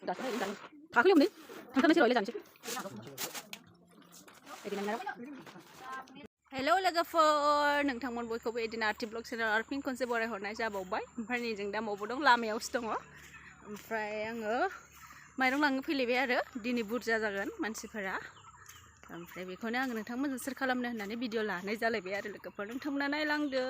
थाखोलै थांथारनोसै र' जानोसै हेलौ लोगोफोर नोंथांमोन बयखौबो बिदिनो आर्टि ब्लग चेनेल आरो फिन खनसे बरायहरनाय जाबावबाय ओमफ्राय नै जों दा बबाव दं लामायावसो दङ ओमफ्राय आङो माइरं लांनो फैलायबाय आरो दिनै बुरजा जागोन मानसिफोरा ओमफ्राय बेखौनो आङो नोंथांमोनजों शेयार खालामनो होननानै भिडिअ लानाय जालायबाय आरो लोगोफोर नोंथांमोना नायलांदो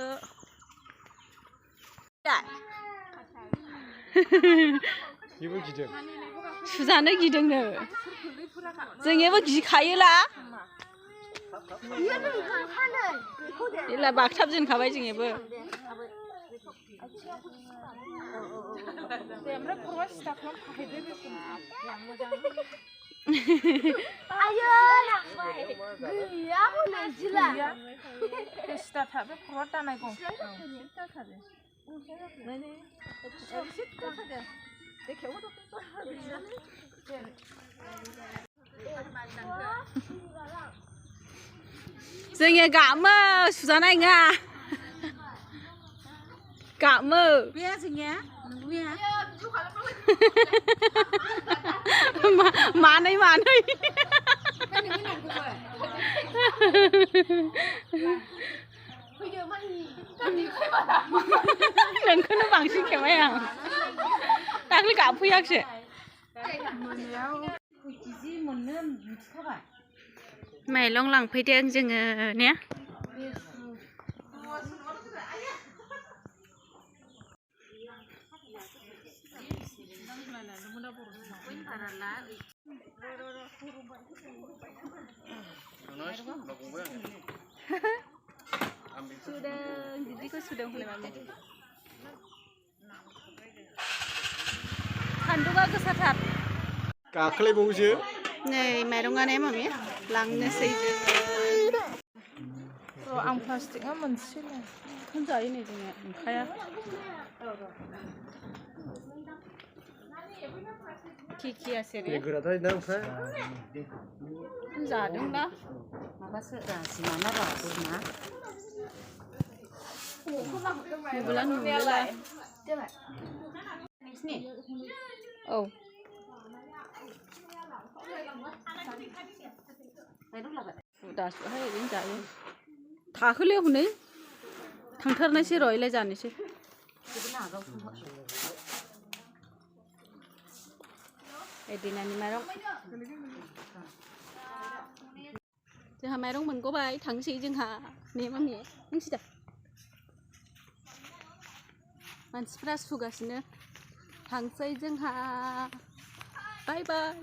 सुजानो गिदोंनो जोंनियाबो गिखायोला इला बागथाब जेनखाबाय जोंनियाबो आयो गैया हनै जिला सिदा थाबे खर'आ दानाय गं जोंनिया गामो सुजानाय नङा गामो बेया जोंनिया मानै मानै नोंखौनो बांसिन खेबाय आं दाख्लै गाबफैयाखिसै माइरं लांफैदों जोङो ने sudah jadi kok sudah mulai mami सान्दुङा गोसाथार गाखोलायबावोसो नै माइरंआनो मामि लांनोसै जोङो आं प्लास्टिकआ मोनसेल' होनजायो नै जोङो ओंखाया खिखियासो बे गोराथार ना ओमफ्राय जादोंना माबासो रासिमाना रासिमा नुबोला नुबोला औ दासोहाय ओरैनो जायो थाखोलै हनै थांथारनोसै र' इलाय जानोसै एदिनानि माइरं जोंहा माइरं मोनगबाय थांसै जोंहा ने मामि नोंसि दा मानसिफ्रा सुगासिनो थांसै जोंहा बाय बाय